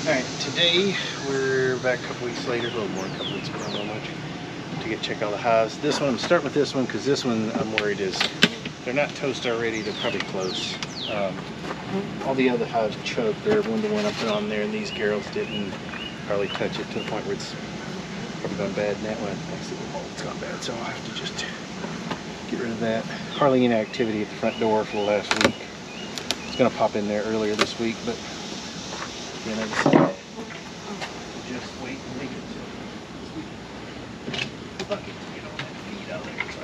Alright, today we're back a couple weeks later, a little more, a couple weeks, but not much, to check all the hives. This one, I'm starting with this one because this one I'm worried is, they're not toast already, they're probably close. All the other hives choked. There, one to one I put on there, and these girls didn't hardly touch it to the point where it's probably gone bad. And that one, it's gone bad, so I'll have to just get rid of that. Hardly any activity at the front door for the last week. It's going to pop in there earlier this week, but again, I decided to just wait and leave it till the bucket to get all that feed out there. So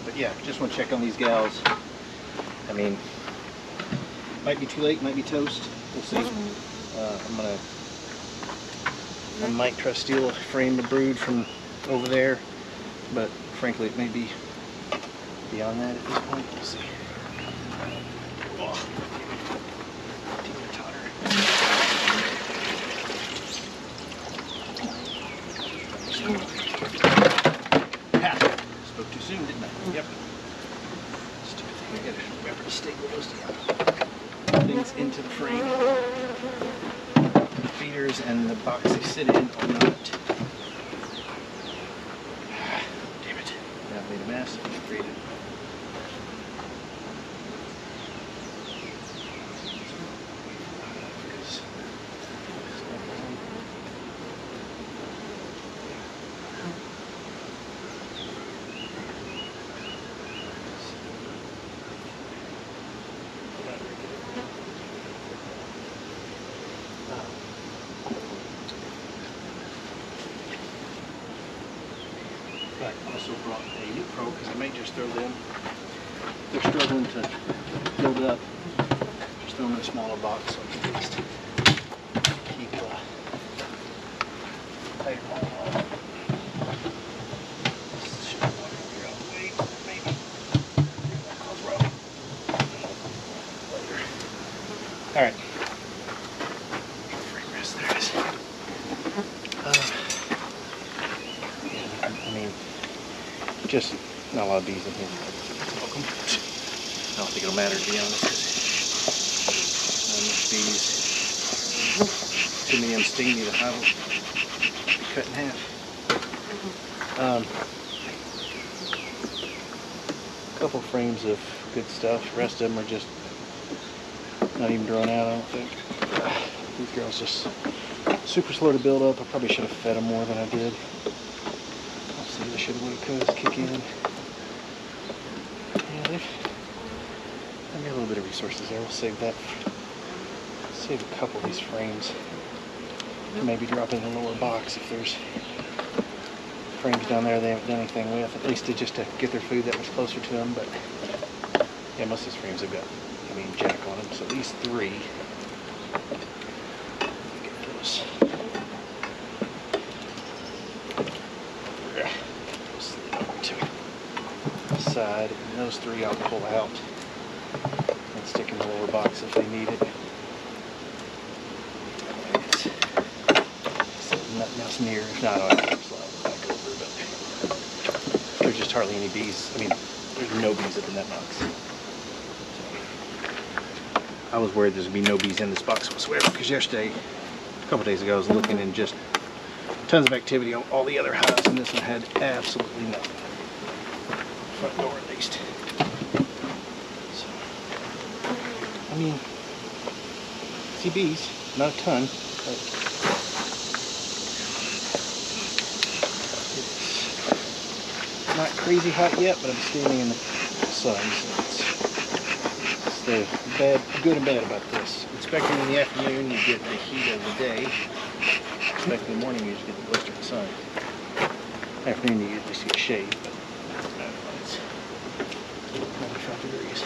but yeah, just want to check on these gals. I mean, might be too late, might be toast. We'll see. I might try to steal a frame of brood from over there, but frankly, it may be beyond that at this point. We'll see. Oh. Spoke too soon, didn't I? Yep. Stupid thing. I gotta remember to staple those things into the frame. The feeders and the box they sit in are not. Damn it. That made a mess. I just created. But also brought a new pro because I may just throw them. They're struggling to build up. Just throw them in a smaller box so I can at least keep tighter on. All right. Frame rest, there it is. I mean, just not a lot of bees in here. Welcome. I don't think it'll matter, to be honest, because not enough bees. Too many of them sting me, the hive will be cut in half. A couple frames of good stuff. The rest of them are just not even drawn out, I don't think. These girls just super slow to build up. I probably should have fed them more than I did. I should have would have kick in. Yeah, they've got a little bit of resources there. We'll save that. Save a couple of these frames. Maybe drop in a lower box if there's frames down there they haven't done anything with. At least just to get their food that was closer to them. But yeah, most of these frames have got, jack on them. So at least 3. Get those. Side, and those 3 I'll pull out and stick in the lower box if they need it. Nothing else near. If not, I'll have to slide it back over, but there's just hardly any bees. There's no bees at the net box. So, I was worried there's going to be no bees in this box whatsoever because yesterday, a couple days ago, I was looking and just tons of activity on all the other hives, and this one had absolutely nothing. Front door at least. So, see bees, not a ton, but it's not crazy hot yet, but I'm standing in the sun, so it's the good and bad about this. Expecting in the afternoon you get the heat of the day. Expecting in the morning you just get the blistering sun. Afternoon you usually see a shade, but 95 degrees.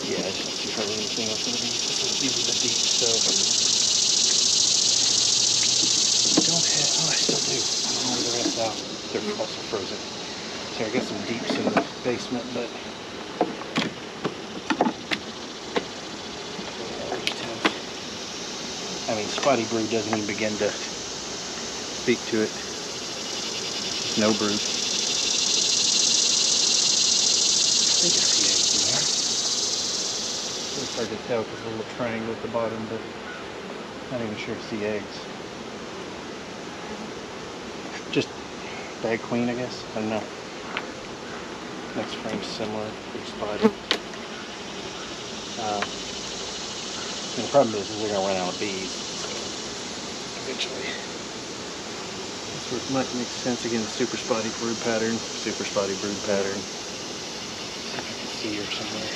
Yeah, I just don't see hardly anything else in the bees. These are the deep, so I still do. I don't know where the rest out. They're also frozen. So I got some deeps in the basement, but spotty brood doesn't even begin to speak to it. No brood. think I see eggs in there. It's hard to tell because of the little triangle at the bottom, but not even sure it's the eggs. Just bag queen, I guess. I don't know. Next frame's similar, pretty spotty. And the problem is they're going to run out of bees. So eventually. This would might make sense. Again, super spotty brood pattern. Super spotty brood pattern. See if I can see her somewhere.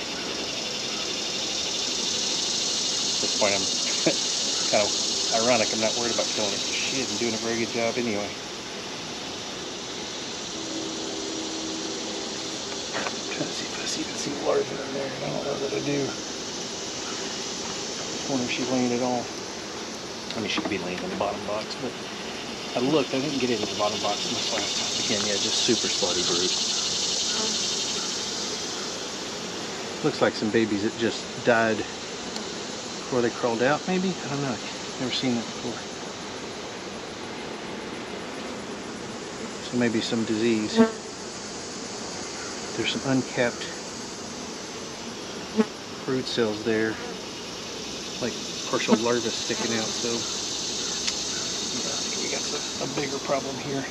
At this point, I'm kind of ironic. I'm not worried about killing her because she isn't doing a very good job anyway. Trying to see if I even see larvae in there. I don't know that I do. I wonder if she's laying at all. I mean, she could be laying in the bottom box, but I looked. I didn't get into the bottom box much last time. Again, yeah, just super spotty brood. Looks like some babies that just died before they crawled out, maybe? I don't know. I've never seen that before. So maybe some disease. There's some uncapped brood cells there, like partial larvae sticking out. So yeah, I think we got a bigger problem here.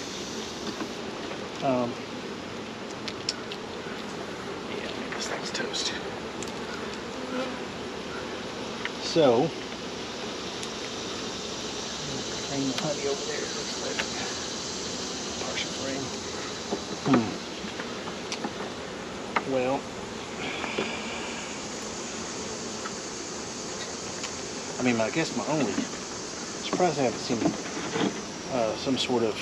Yeah, this thing's toast. So, frame the honey over there. Looks like partial frame. Well, I mean, I guess my only surprise I haven't seen some sort of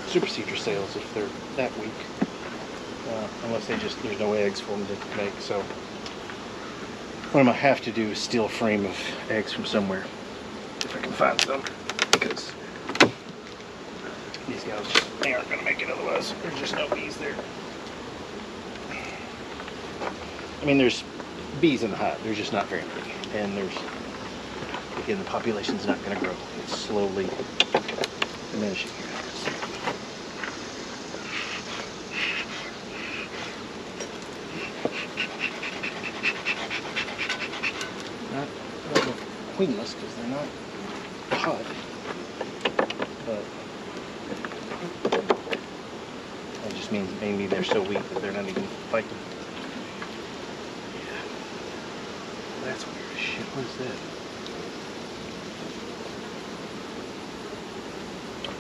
supersedure sales if they're that weak, unless there's no eggs for them to make. So what I might have to do is steal a frame of eggs from somewhere if I can find some, because these guys they aren't going to make it otherwise. There's just no bees there. I mean, there's bees in the hive. They're just not very many. And again, the population's not going to grow. It's slowly diminishing here. Not queenless because they're not hot. But that just means maybe they're so weak that they're not even fighting. That's weird as shit. What is that?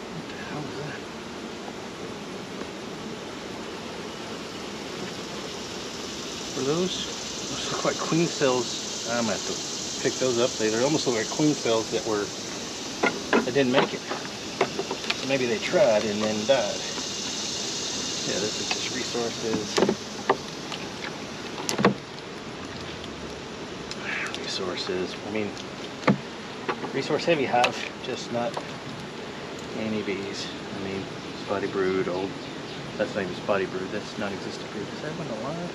What the hell is that? Were those look like queen cells? I'm gonna have to pick those up later. They almost look like queen cells that didn't make it. So maybe they tried and then died. Yeah, this is just resources. Resources. I mean, resource heavy hive, just not any bees. I mean, spotty brood, old. That's not even spotty brood. That's non-existent brood. Is that one alive?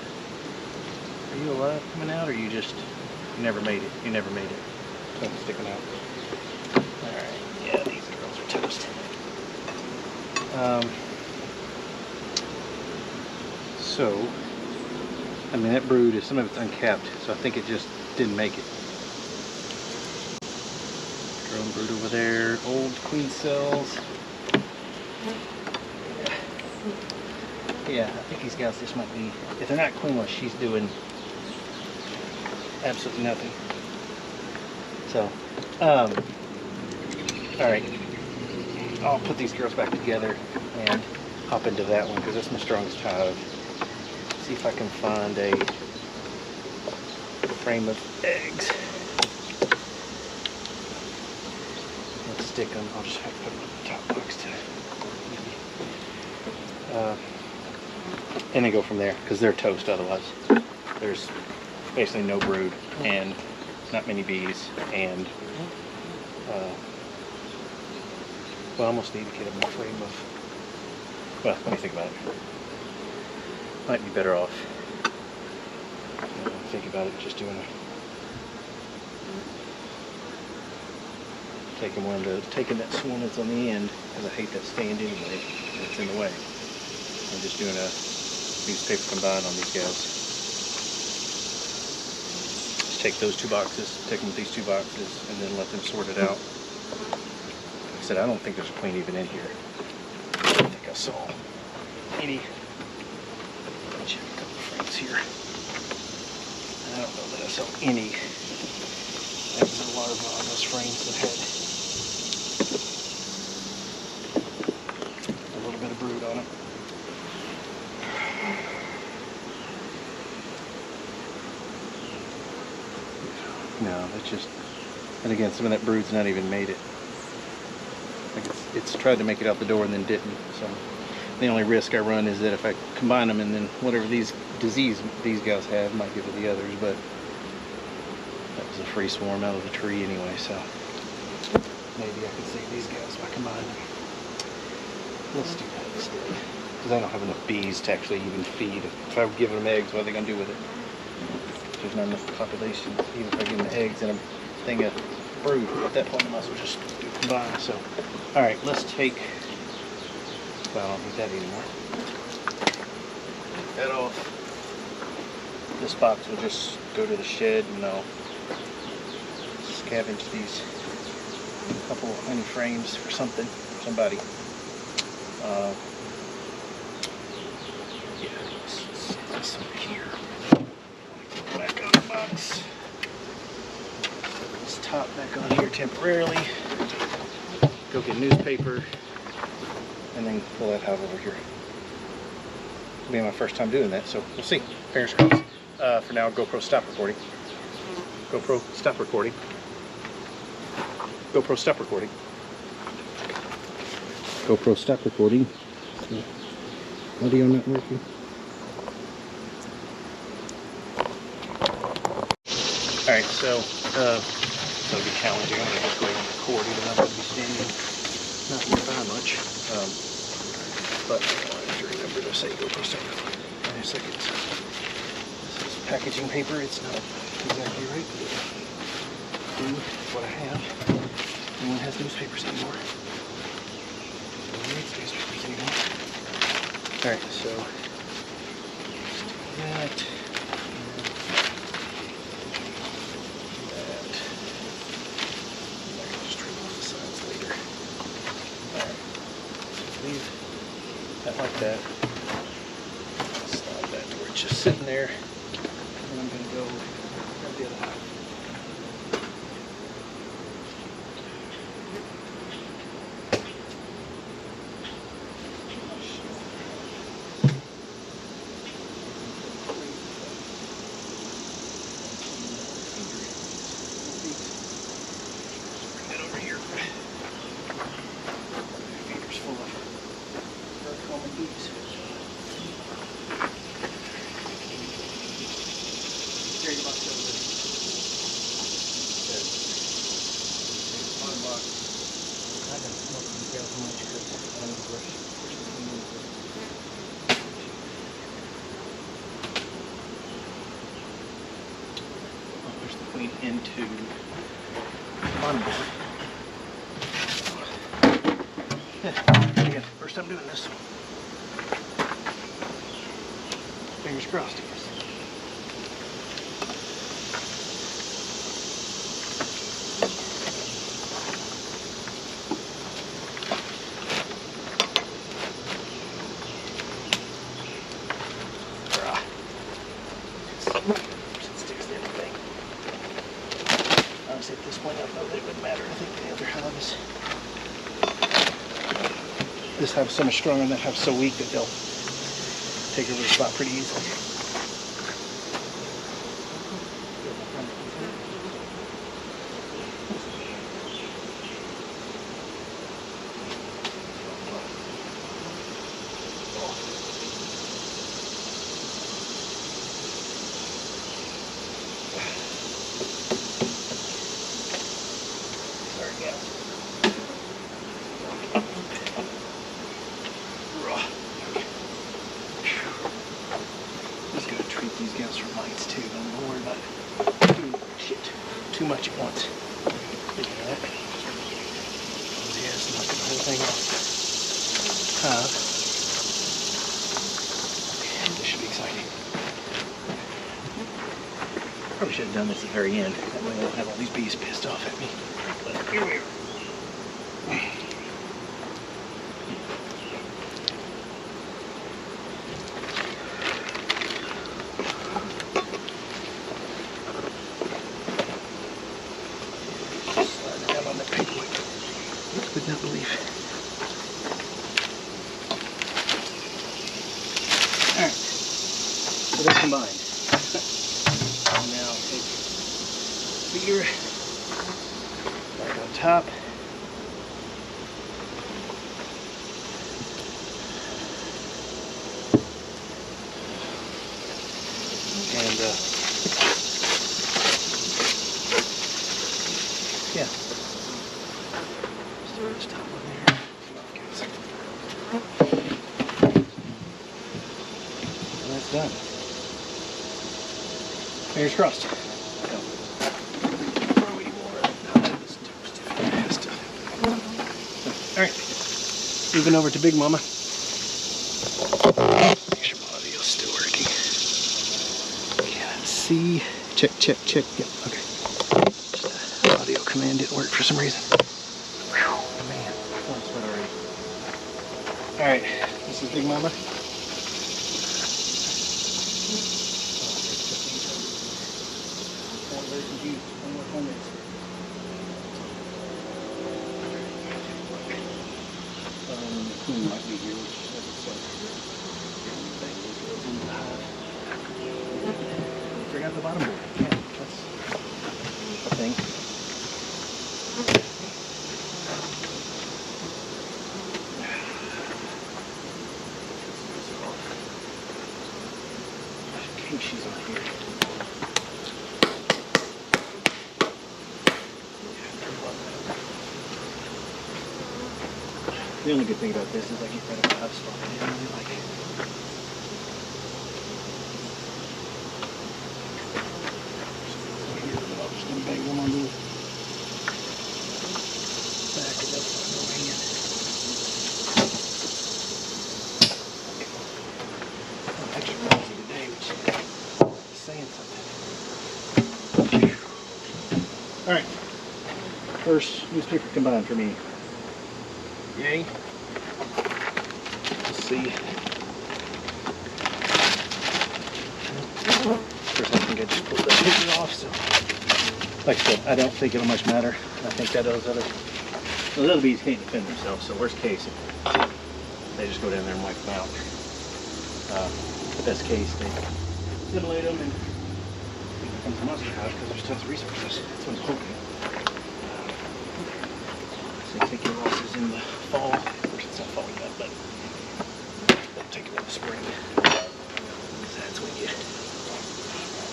Are you alive coming out, or you never made it? You never made it. Something sticking out. All right. Yeah, these girls are toast. So, I mean, that brood is, some of it's uncapped, so I think it just didn't make it. Drone brood over there, old queen cells. Yeah, I think these guys just might be, if they're not queenless, she's doing absolutely nothing. So, alright, I'll put these girls back together and hop into that one because that's my strongest hive. See if I can find a frame of eggs. Let's stick them. I'll just have to put them in the top box today. And then go from there because they're toast otherwise. There's basically no brood and not many bees, and well, I almost need to get them a frame of, well, let me think about it. Might be better off. Think about it, just doing taking that swarm that's on the end, because I hate that stand anyway, it's in the way. I'm just doing a newspaper combine on these guys. just take those 2 boxes, take them with these 2 boxes, and then let them sort it out. Like I said, I don't think there's a queen even in here. I don't think I saw any. Check a couple frames here. I don't know that I saw any exit larvae on those frames that had a little bit of brood on them. No, that's just, and again, some of that brood's not even made it. Like it's tried to make it out the door and then didn't. So the only risk I run is that if I combine them and then whatever these disease these guys have might give it the others, but that was a free swarm out of the tree anyway, so maybe I could save these guys by combining them. Let's do that instead, because I don't have enough bees to actually even feed. If I give them eggs, what are they going to do with it? There's not enough population, even if I give them eggs and a thing of brood. At that point, I might as well just do combine. So, all right, let's take. Well, I don't need that anymore. Take that off. This box will just go to the shed, and I'll scavenge these couple honey frames for something, somebody. Yeah, let's set this over here. Back on the box. This top back on here temporarily. Go get newspaper and then pull that hive over here. It'll be my first time doing that, so we'll see. Fingers crossed. For now, GoPro stop recording. GoPro stop recording. GoPro stop recording. GoPro stop recording. Audio not working. Alright, so it'll be challenging. I'm going to just go ahead and record even though I'm going to be standing not nearby much. But I wanted to remember to say GoPro stop recording. Wait a second. This is packaging paper. It's not exactly right, but it'll do what I have. No one has newspapers anymore. No one needs newspapers anymore. Alright, so that. Like that. Slide that to where it's just sitting there. And I'm going to go grab the other hive. Bring that over here. Feeder's full of common bees. Here you box over there. Bottom box. I don't smoke these guys much because I need to brush. I'll push the queen into the bottom board. Yeah, again, first time doing this. Fingers crossed, I guess. It sticks to everything. Honestly, at this point, I don't know that it would matter. I think the other hives. This hive's so much stronger and that hive's so weak that they'll take over the spot pretty easily. Sorry, guys. These guys for mites too. Don't worry about too much at once. Look at that. Yes, knocking the whole thing off. Okay, this should be exciting. Probably should have done this at the very end. That way I don't have all these bees pissed off at me. But here we are. Slide it down on the paperweight. Would not believe. Alright. So they're combined. Now take beer back on top. And yeah. Start this top one there. And that's done. Fingers crossed. Alright, moving over to Big Mama. Make sure my audio's still working. Can't see. Check, check, check. Yep, okay. Just audio command didn't work for some reason. Whew, man, I'm sweat already. Alright, this is Big Mama. Queen might be here, which doesn't suck. Forgot the bottom board. Yeah, that's a thing. In case she's not here. The only good thing about this is I get rid of the hive spot. I didn't really like it. I'm just going to bang them on the back and that's not going in. I'm extra busy today, which is saying something. Alright. First newspaper combined for me. Yay. Let's see. First, I think I just pulled that paper off. So, like I said, I don't think it'll much matter. I think that those other bees can't defend themselves. So, worst case, they just go down there and wipe them out. Best case, they assimilate them and it becomes a monster hive because there's tons of resources. That's what I'm hoping. So, take your losses in the fall. Of course, it's not fall yet, but they'll take it in the spring. That's when you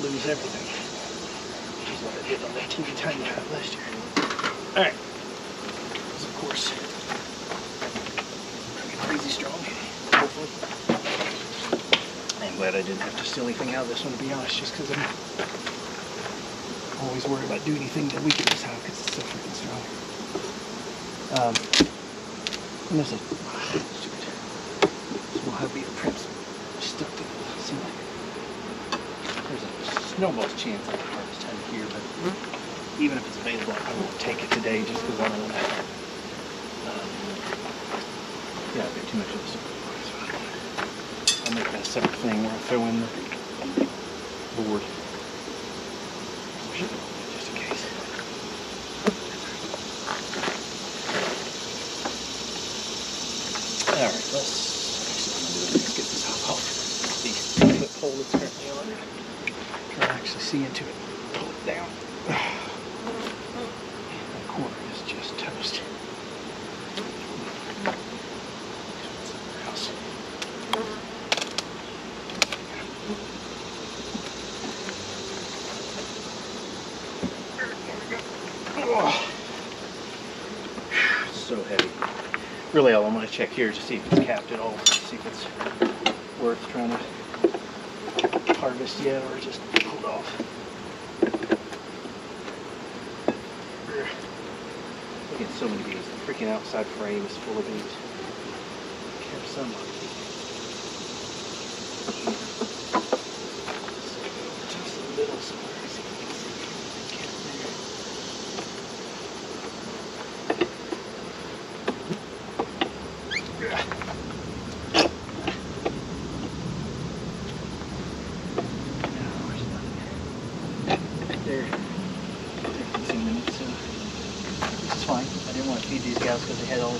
lose everything. Which is what I did on that teeny tiny hive last year. Alright. Because, of course, I get crazy strong, hopefully. I'm glad I didn't have to steal anything out of this one, to be honest, just because I'm always worried about doing anything to weaken this hive because it's so freaking strong. And there's a stupid small hive beetle prints stuck to the ceiling. There's a snowball's chance at the harvest time here, but even if it's available, I won't take it today just because I don't want to yeah, a bit too much of the stuff. I'll make that a separate thing where I'll throw in the board. Just in case. Alright, let's get this off the foot pole that's currently on it. Try to actually see into it. Pull it down. That corner is just toast. Somewhere else. Oh. It's so heavy. Really, all I want to check here is to see if it's capped at all. See if it's worth trying to harvest yet or just pulled off. Look at so many bees. The freaking outside frame is full of bees. Kept some on. Just in the middle somewhere.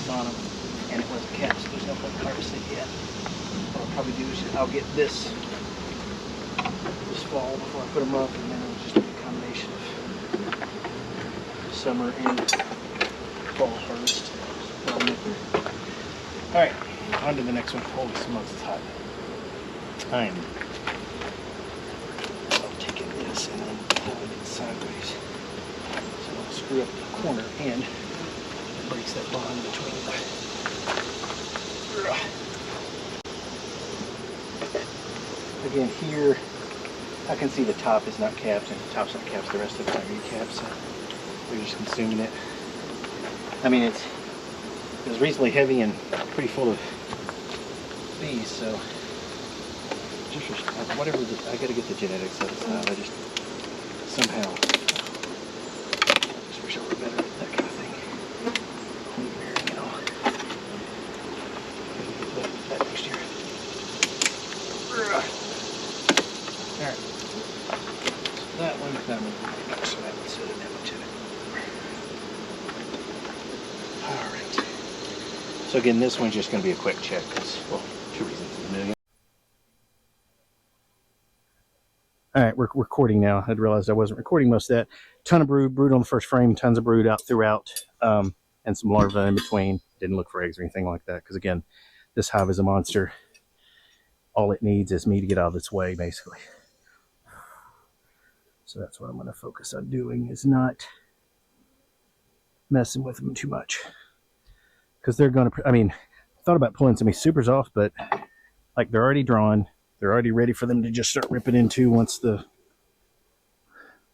caps on them, and it wasn't capped, so there's no point harvesting yet. What I'll probably do is I'll get this fall before I put them up, and then it'll just be a combination of summer and fall harvest. Alright, on to the next one. Holy smokes, it's hot. I'm taking this and then pulling it sideways. So I'll screw up the corner and it breaks that bond between the. Again, here I can see the top is not capped, and the top's not capped, the rest of it are capped, so we're just consuming it. I mean, it was reasonably heavy and pretty full of bees, so just whatever, I gotta get the genetics of this hive. I just somehow, I just wish I were better at that kind of thing. Queen bearing and all. That next year. Alright. So that one, so that one, so that one too. Alright. So again, this one's just going to be a quick check because, well, 2 reasons in a million. Alright, we're recording now. I'd realized I wasn't recording most of that. Ton of brood on the first frame, tons of brood out throughout, and some larvae in between. Didn't look for eggs or anything like that because, again, this hive is a monster. All it needs is me to get out of its way, basically. So that's what I'm going to focus on doing, is not messing with them too much. Because they're going to, I mean, I thought about pulling some of these supers off, but like they're already drawn. They're already ready for them to just start ripping into once the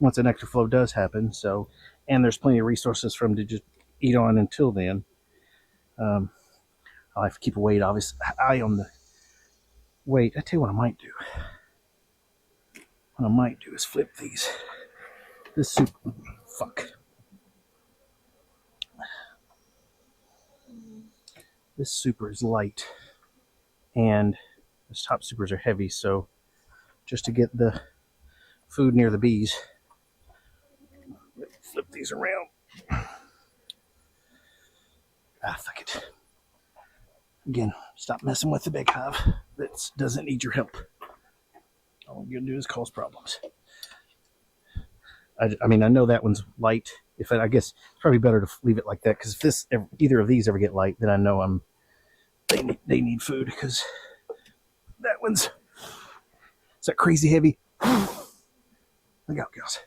nectar flow does happen. So, and there's plenty of resources for them to just eat on until then. I'll have to keep a eye on the weight. I tell you what I might do. What I might do is flip these. This super, fuck. This super is light, and those top supers are heavy, so just to get the food near the bees, flip these around. Fuck it. Again, stop messing with the big hive that doesn't need your help. All you're gonna do is cause problems. I mean, I know that one's light. I guess it's probably better to leave it like that, because if either of these ever get light, then I know they need food, because that one's that crazy heavy. Look out, girls!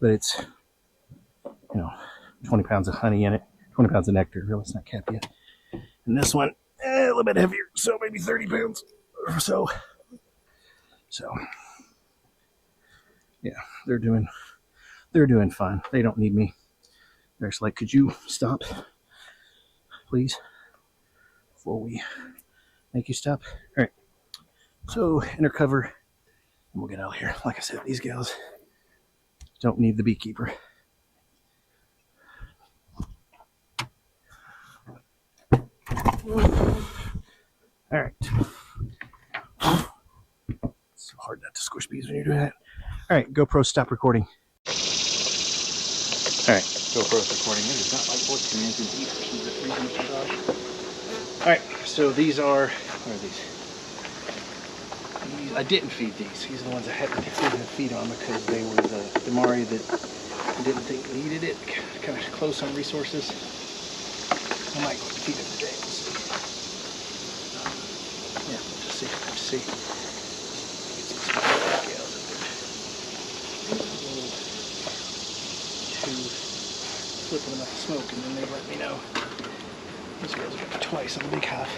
But it's 20 pounds of honey in it, 20 pounds of nectar. Really, it's not capped yet. And this one, a little bit heavier, so maybe 30 pounds or so. So, yeah, they're doing fine. They don't need me. They're just like, could you stop, please, before we make you stop? All right. So, inner cover, and we'll get out of here. Like I said, these gals don't need the beekeeper. All right. It's so hard not to squish bees when you're doing that. All right, GoPro, stop recording. All right, GoPro's recording. It is not like voice commands and beef for some reason. All right, so these are, what are these? I didn't feed these. These are the ones I had to feed on because they were the Demaree that I didn't think needed it. Kind of close on resources. I might go to feed them today. We'll see. Yeah, we'll just see. We'll see. Flipping them up the smoke, and then they let me know. These girls got me twice on the big hive.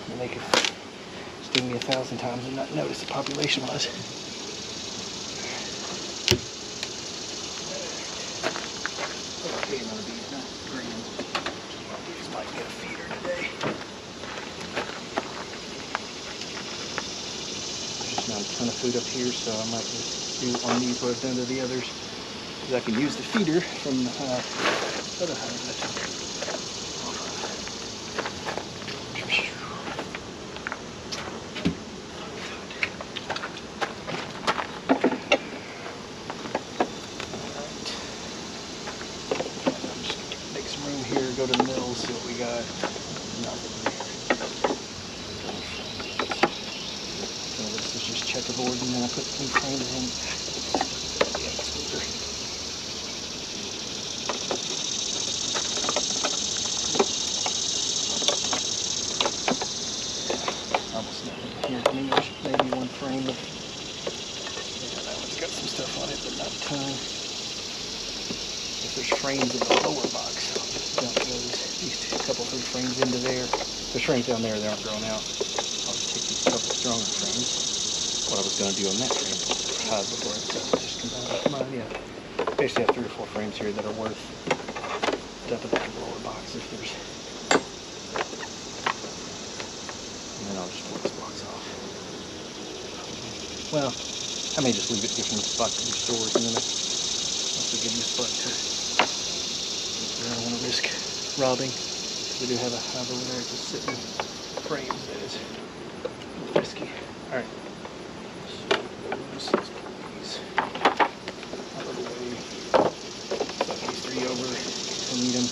And they could sting me 1,000 times and not notice the population was. Okay, another bee's not green. These might get a feeder today. There's just not a ton of food up here, so I might just do on these what I've done to the others. I can use the feeder from the other hive that I took off of. Alright. I'm just going to make some room here, go to the mills, see what we the board, and then I put some frames in. Yeah, it's bigger. Almost nothing here. I mean, there's maybe one frame of, yeah, that one's got some stuff on it, but not a ton. If there's frames in the lower box, I'll just dump those, these couple, 3 frames into there. There's frames down there that aren't grown out. I'll just take these couple stronger frames. What I was going to do on that frame, hive before I just combine mine, yeah. Basically have 3 or 4 frames here that are worth dumping into the lower box if there's. And then I'll just pull this box off. Well, I may just leave it different spots to be stored, and then also give me a spot to. I don't want to risk robbing. We do have a hive over there just sitting in frames that is risky. Alright. So let's pull these out of the way. Flip these 3 over if I need them.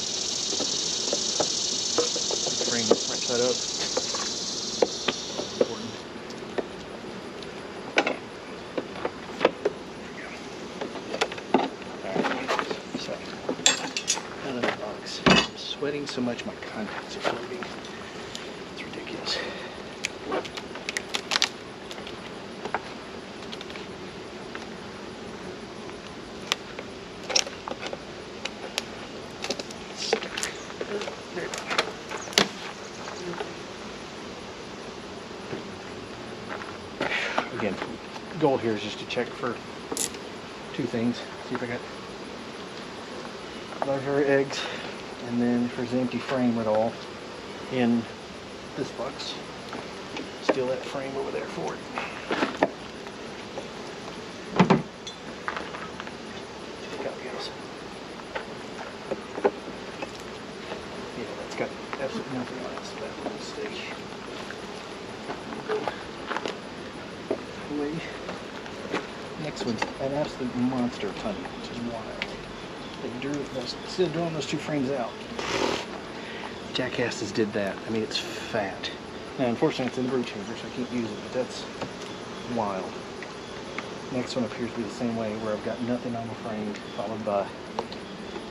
Frame right side up. Important. Alright. So out of the box. I'm sweating so much my contacts are floating. It's ridiculous. Again, goal here is just to check for 2 things. See if I got larvae eggs, and then if there's an empty frame at all in this box. Steal that frame over there for it. Yeah, that's got absolutely nothing on it, so that will stay away. Next one's an absolute monster of honey, which is wild. Instead of drawing those 2 frames out, jackasses did that. I mean, it's fat. Now, unfortunately, it's in the brood chamber, so I can't use it, but that's wild. Next one appears to be the same way, where I've got nothing on the frame, followed by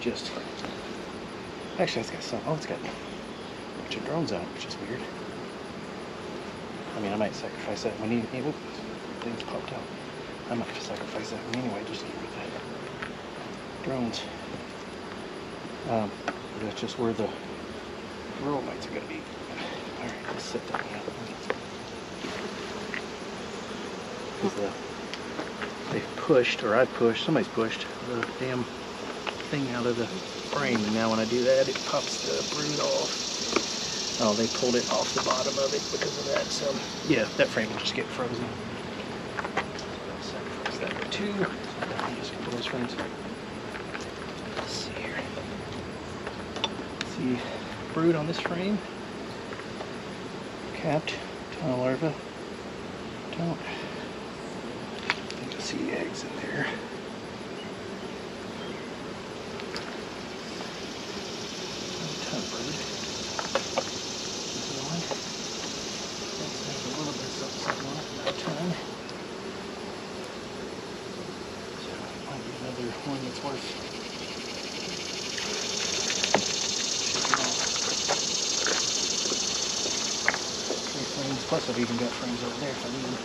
just. Actually, it's got some. Oh, it's got a bunch of drones on it, which is weird. I mean, I might sacrifice that when things popped out. I might sacrifice that one anyway, just to get rid of that. Drones. That's just where the roll lights are going to be. Alright, let's set that one out. They've pushed, or I've pushed, somebody's pushed the damn thing out of the frame, and now when I do that, it pops the brood off. Oh, they pulled it off the bottom of it because of that, so yeah, that frame will just get frozen. I'll sacrifice that one too. I'm just going to put those frames in. Let's see here. See, brood on this frame. Capped, ton of larvae. Don't think I see eggs in there. A ton of brood. There's one. There's a little bit of something on it, not a ton. So it might be another one that's worth. Plus I've even got frames over there if I need them.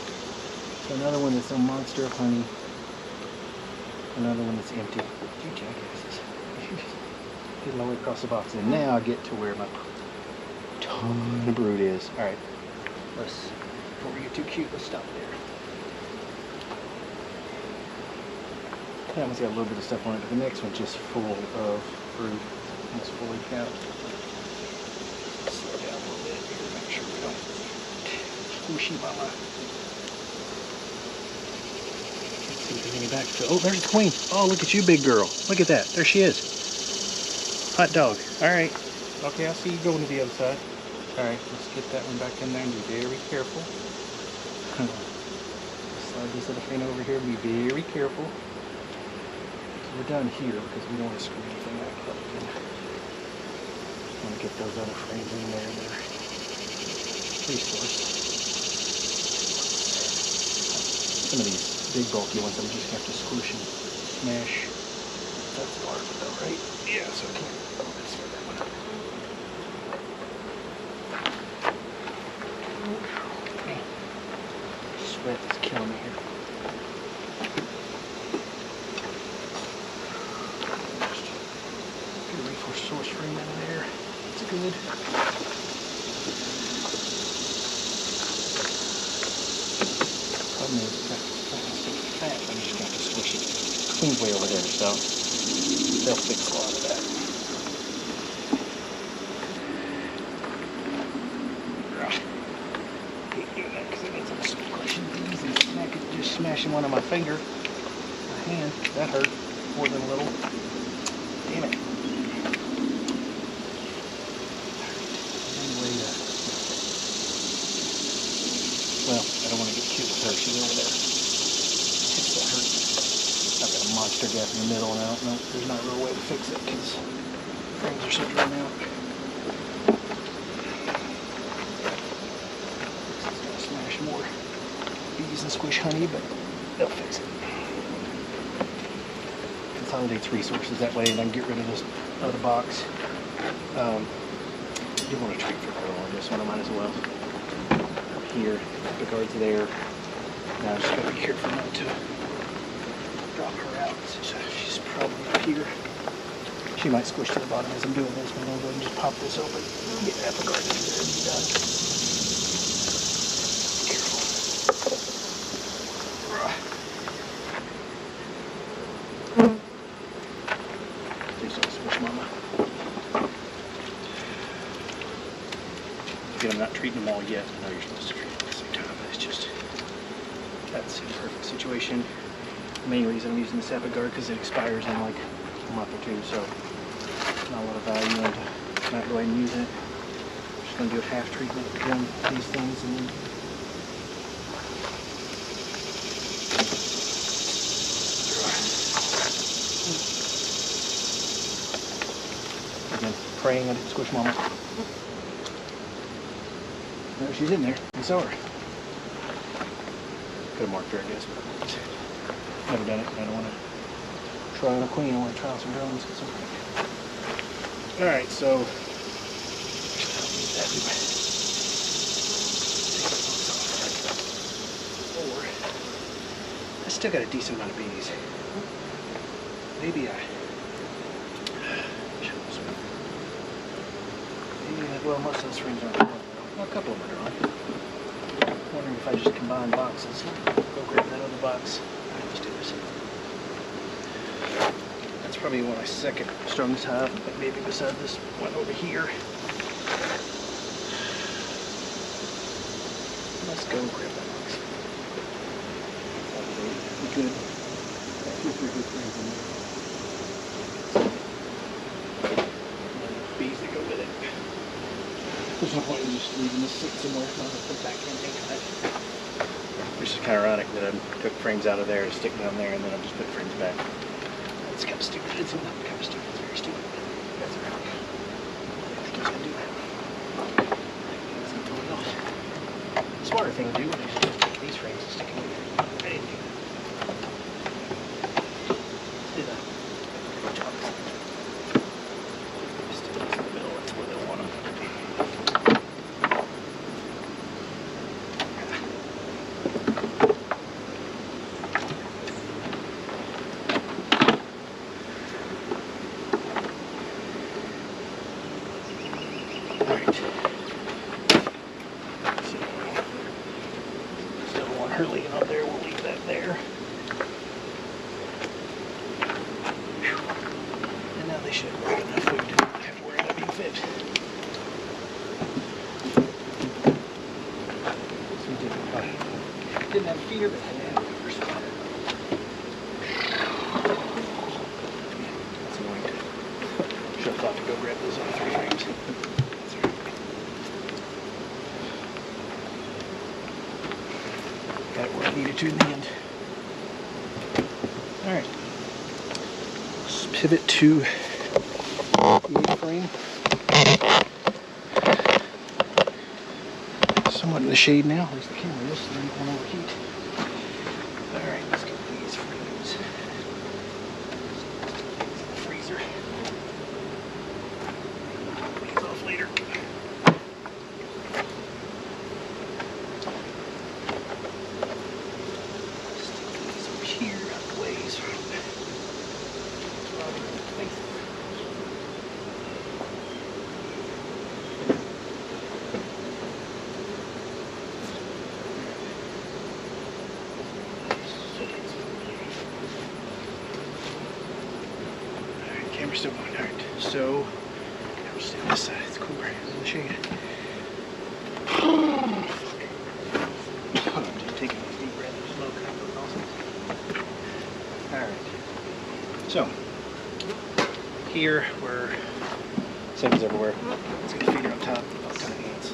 So another one that's a monster of honey. Another one that's empty. Two jackasses. Get all the way across the box. And now I get to where my ton of brood is. Alright. Before we get too cute, let's stop there. That one's got a little bit of stuff on it, but the next one's just full of brood. Almost fully capped. Slow down a little bit here, make sure we don't. Squishy mama. Let's see if there's any back to. Oh, there's the queen. Oh, look at you, big girl. Look at that. There she is. Hot dog. Alright. Okay, I'll see you going to the other side. Alright, let's get that one back in there and be very careful. Slide this little thing over here and be very careful. So we're done here because we don't want to screw anything back up again. I want to get those other frames in there. They're resourced. Some of these big bulky ones I'm just gonna have to squish and smash. That's the larva though, right? Yeah, so I can't. Let's start that one up. Sweat is killing me here. Just get a reef source frame in there. It's good. Problem is, fat. I'm just going to have to squish it. Clean's way over there, so they'll fix a lot of that. I hate doing that because it ends up squishing these and just smashing one on my finger, my hand. That hurt more than a little. Damn it. Well, I don't want to get cute with her. She's over there. That hurt. I've got a monster gap in the middle now. No, there's not a real way to fix it because frames are so drawn out. It's going to smash more bees and squish honey, but they'll fix it. Consolidates resources that way, and then get rid of this other box. You want to treat for her on this one, I might as well. Here, the guard's there. Now I just gotta be careful not to drop her out. So she's probably up here. She might squish to the bottom as I'm doing this, but I'm gonna go ahead and just pop this open. Get ApiGuard in there and be done. Careful. Please don't squish, Mama. Again, I'm not treating them all yet. I know you're supposed to treat them at the same time, but it's just, that's the perfect situation. The main reason I'm using this ApiGuard because it expires in like a month or two, so not a lot of value in to not go ahead and use it. I'm just going to do a half treatment on these things and then again, praying I didn't squish Mama. No, she's in there. I saw her. Could have marked her, I guess, but never done it. I don't want to try on a queen. I want to try on some drones. Alright, so I still got a decent amount of bees. Maybe well, most of those rings aren't on. Well, a couple of them are on. I'm wondering if I just combine boxes. Go grab that other box. Alright, let's do this. That's probably one of my second strongest hive, but maybe beside this one over here. Let's go grab that box. Good. 2 or 3 good things in there. Bees that go with it. There's no point in just leaving this sit somewhere. I'm going to put it back in and which is kind of ironic that I took frames out of there to stick down there and then I just put frames back. It's kind of stupid. It's not kind of stupid. It's very stupid. That's right. I think he's going to do that. That's not totally off. The smarter thing to do is just take these frames and stick them in there. Hey. Let's do that. Stick these in the middle. That's where they'll want them. Her leaning up there, we'll leave that there. Whew. And now they should have enough food to not have to worry about being fed. So we didn't have fear, but had to have fear. So that's annoying. Should have thought to go grab those other 3 frames. That's all right. Got where I needed to in the end. Alright. Let's pivot to the 8 frame. Somewhat in the shade now, at least the camera is, so I don't want to overheat. we're still going. All right, so we'll stay on this side. It's cooler in the shade. Just taking a deep breath of smoke. All right. So here we're same as everywhere. Let's get a feeder up top. All kind of ants.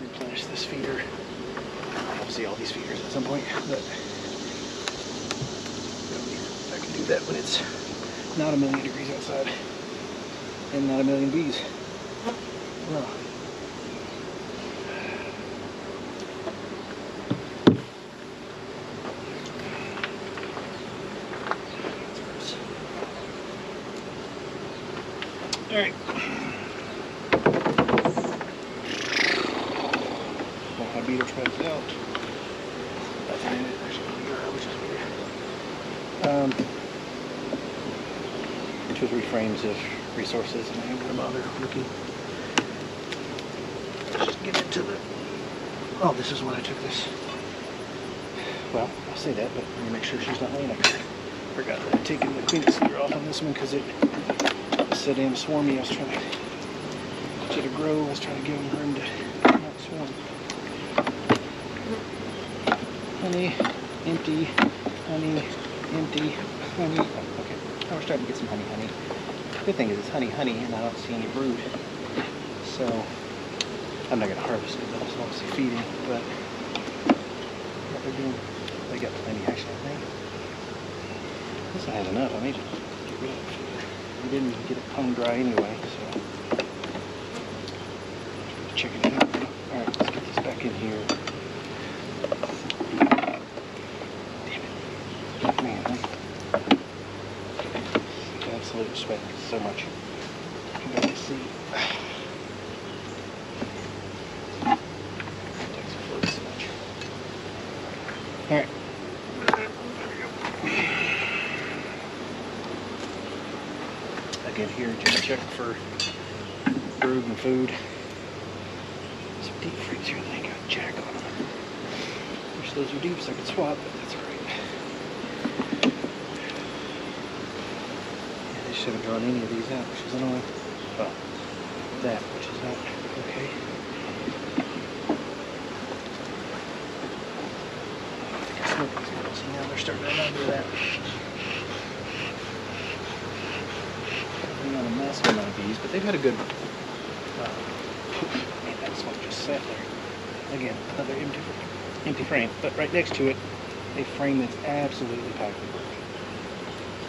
Replenish this feeder. I'll see all these feeders at some point, but I can do that when it's not 1,000,000 degrees outside and not 1,000,000 bees. Well. All right. Well, my beater tries out. Nothing in it. There's a beater, which is weird. 2 or 3 frames of resources, and I ain't gonna bother looking. Let's just get into the. Oh, this is when I took this. Well, I'll say that, but let me make sure she's not laying up here. Forgot that I'd taken the queenless off on this one because it was so damn swarmy. I was trying to get it to grow. I was trying to give them room to not swarm. Honey, empty, honey, empty, honey. Okay, now we're starting to get some honey. Good thing is it's honey, and I don't see any brood. So I'm not going to harvest it. I just want to see feeding, but what they're doing, they got plenty actually, I think. This one has enough. I may just get rid of it. We didn't get it hung dry anyway, so check it out. Alright, let's get this back in here. Damn it. Man, I absolutely sweat so much. You guys can see. Takes a float so much. Alright. Again here, just check for brood and food. Some deep freeze here that ain't got jack on them. Wish those were deep so I could swap, but that's alright. Yeah, they should have drawn any of these out, which is annoying. Well, that, which is not okay. I think I smoked these girls. See, now they're starting to run under that. Not a massive amount of bees, but they've had a good. Man, that smoke just sat there. Again, another empty frame, but right next to it, a frame that's absolutely packed with brood.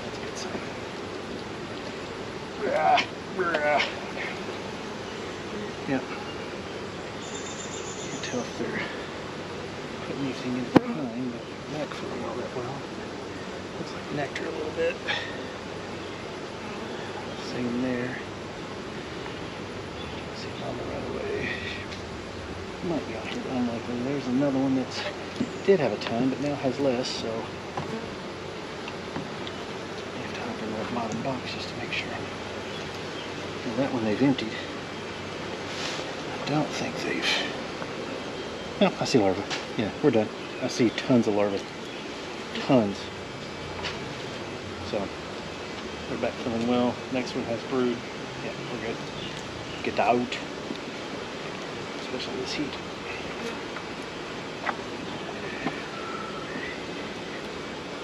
That's a good sign. Yep. Can't tell if they're putting anything in behind, but not filling all that well. Looks like nectar a little bit. Same there. See it on the right away. Might be out here, but unlikely. There's another one that did have a ton, but now has less, so you have to open that bottom box just to make sure. Well, that one they've emptied. I don't think they've. No, I see larvae. Yeah, we're done. I see tons of larvae. Tons. So. They're back filling well. Next one has brood. Yeah, we're good. Get out. Especially this heat.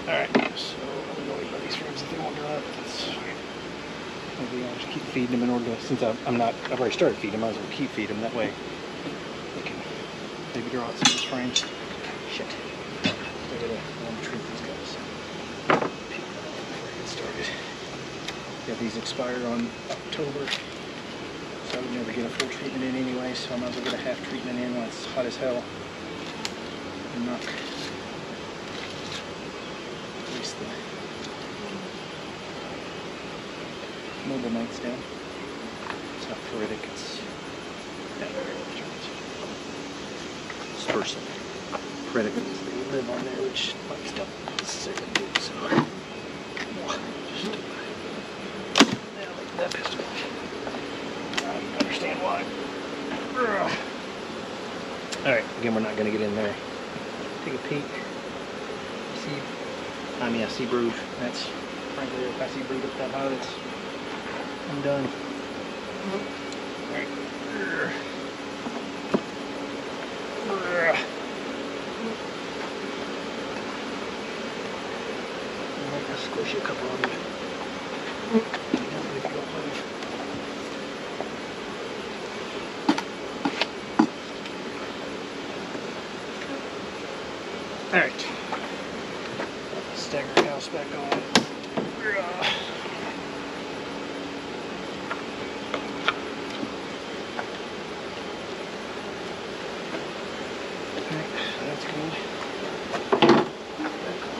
Alright, so I'm going to leave these frames if they won't go up. That's fine. Maybe I'll just keep feeding them in order to, since I've already started feeding them, I might as well keep feeding them. That way they can maybe draw out some of these frames. Shit. I gotta treat these guys. Peel that off before I get started. Yeah, these expire on October, so I would never get a full treatment in anyway, so I might as well get a half treatment in when it's hot as hell and knock at least the mobile mites down. It's not ferritic, it's dispersant. Ferritic means they live on there, which mites don't necessarily do, so that pissed me off. I don't understand why. Alright, again, we're not going to get in there. Take a peek. See brood. That's frankly, if I see brood up that high, I'm done. Alright. I'll squish a couple of them. Alright. Stagger house back on. That's good. Back on.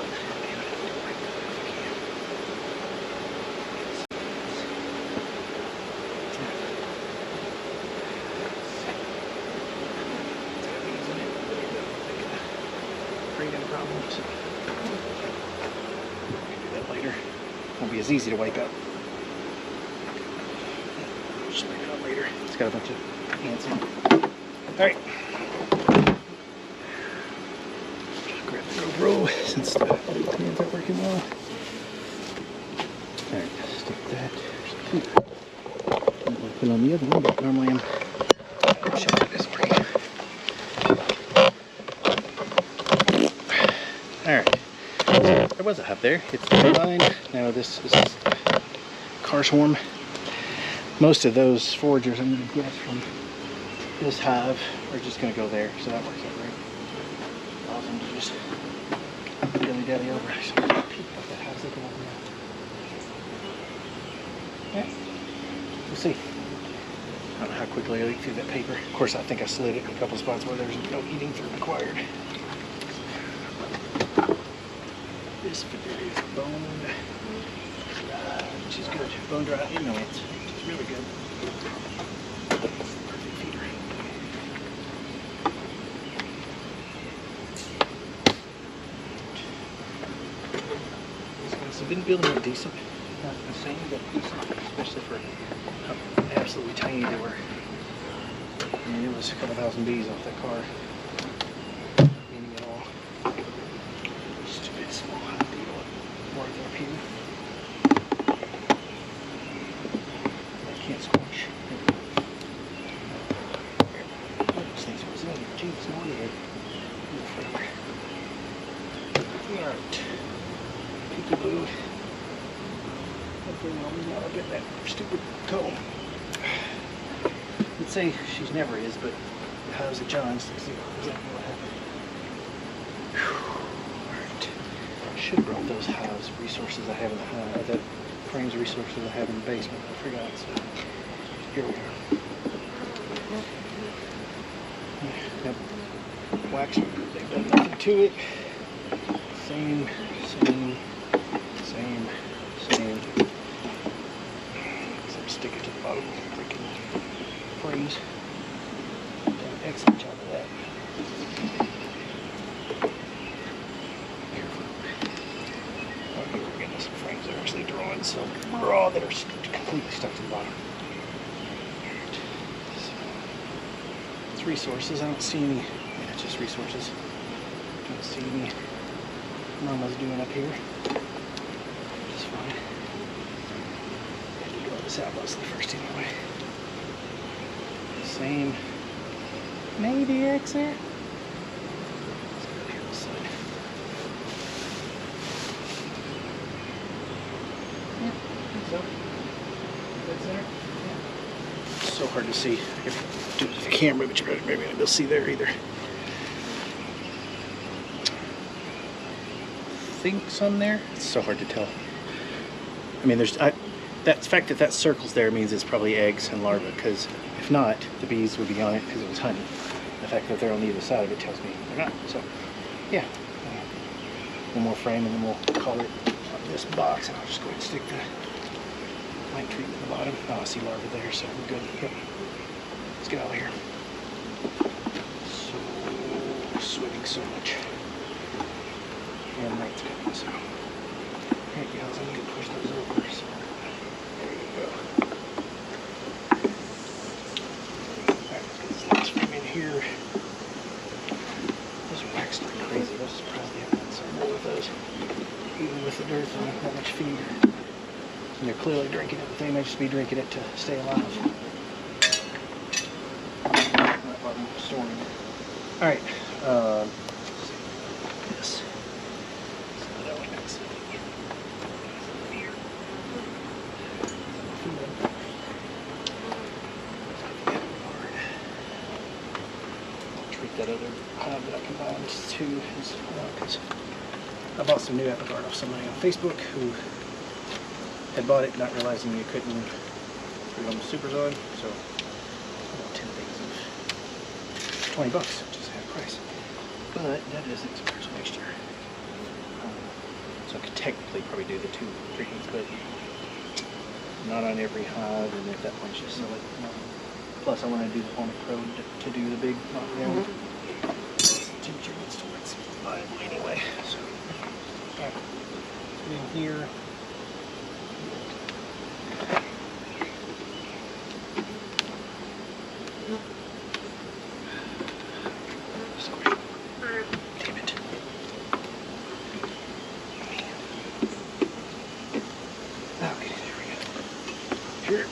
Problems. Do that later. Won't be as easy to wipe out. Just wipe it out later. It's got a bunch of ants in it. Alright. Grab the GoPro since the hands aren't working well. Alright, stick that. I'm going to put it on the other one, but normally I'm showing this for you. Alright, so there was a hive there. It's fine. Now this is car swarm. Most of those foragers I'm going to guess from this hive are just going to go there, so that works out great. Allows them to just dilly-dally over. So I'm going to peek at that hive looking over now. Yeah, we'll see. I don't know how quickly I leak through that paper. Of course, I think I slid it in a couple spots where there's no eating through required. This figure is bone dry, which is good. Bone dry ignorance, which is really good. Perfect feeder. So I've been building it decent. Not insane, but decent, especially for how absolutely tiny they were. I mean, it was a couple thousand bees off that car. Meaning at all. Stupid small hive deal. More up here. I can't squash. Those things are resilient. Jeez, no idea. Alright. Peekaboo. Hopefully Mommy's not up in that stupid comb. I'd say she's never is, but the hive's at John's. Let's see exactly what happened. Alright. Should have brought those hives resources I have in the hive, that frames resources I have in the basement. I forgot, so here we are. Yep. Wax, they've done nothing to it. Same. Except stick it to the bottom of the freaking frames. Done an excellent job of that. Okay, we're getting some frames that are actually drawing some raw that are completely stuck to the bottom. It's resources. I don't see any. Yeah, it's just resources. Don't see any Mama's doing up here. Which is fine. I had to draw this out mostly first anyway. Same. Maybe exit. Let's go here this side. Yeah, I think so. Dead center? Yeah. It's so hard to see. I can do it with the camera, but you're maybe not able to see there either. I think some there. It's so hard to tell. I mean, there's that fact that circle's there means it's probably eggs and larvae, because if not, the bees would be on it because it was honey. The fact that they're on either side of it tells me they're not. So, yeah. One more frame and then we'll color it on this box, and I'll just go ahead and stick the light treatment at the bottom. Oh, I see larvae there, so we're good. Yep. Let's get out of here. So, sweating so much. And light's coming, so. Alright, guys, I'm going to push those over. So. There you go. Alright, let's get this last frame in here. Those are waxed like crazy. I was surprised they haven't been So enough with those. Even with the dearth and not much feed. And they're clearly drinking it, but they may just be drinking it to stay alive. Not while I'm storing it. Alright. This. That other hive that I combined to as well, because I bought some new ApiGuard off somebody on Facebook who had bought it not realizing you couldn't put it on the supers on, so 10 things of $20, which is half price. But that doesn't expire till next year. So I could technically probably do the 2 treatments, but not on every hive, and at that point just sell it. Plus I want to do the on Pro to do the big knockdown. Temperature needs to work viable anyway. So, alright. Put in here. Sorry. Damn it. Okay, there we go. Here.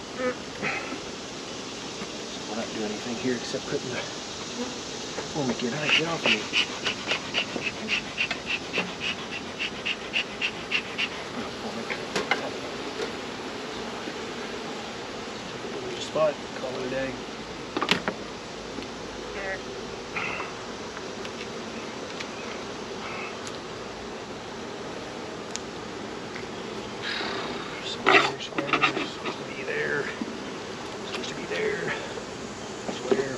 We'll not do anything here except putting the ProNuc in. Alright, get off of me. Spot, call it a day. Square, supposed to be there. Supposed to be there. Square.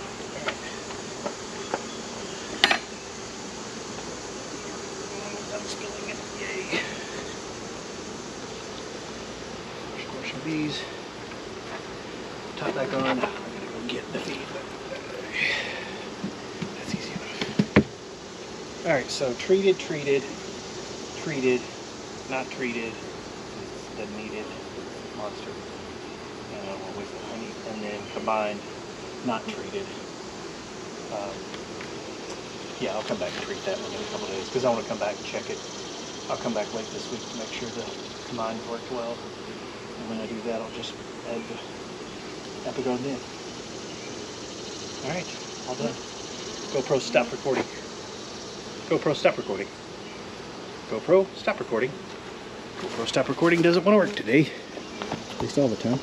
I'm spilling it. Yay. Squash some bees. Top back on. I'm gonna go get the feed. That's easy enough. Alright, so treated, not treated, the needed monster. With the honey, and then combined, not treated. Yeah, I'll come back and treat that one in a couple days because I want to come back and check it. I'll come back late this week to make sure the combined worked well. And when I do that, I'll just add the ApiGuard in. Alright, all done. GoPro, stop recording. GoPro, stop recording. GoPro, stop recording. GoPro, stop recording doesn't want to work today. At least all the time.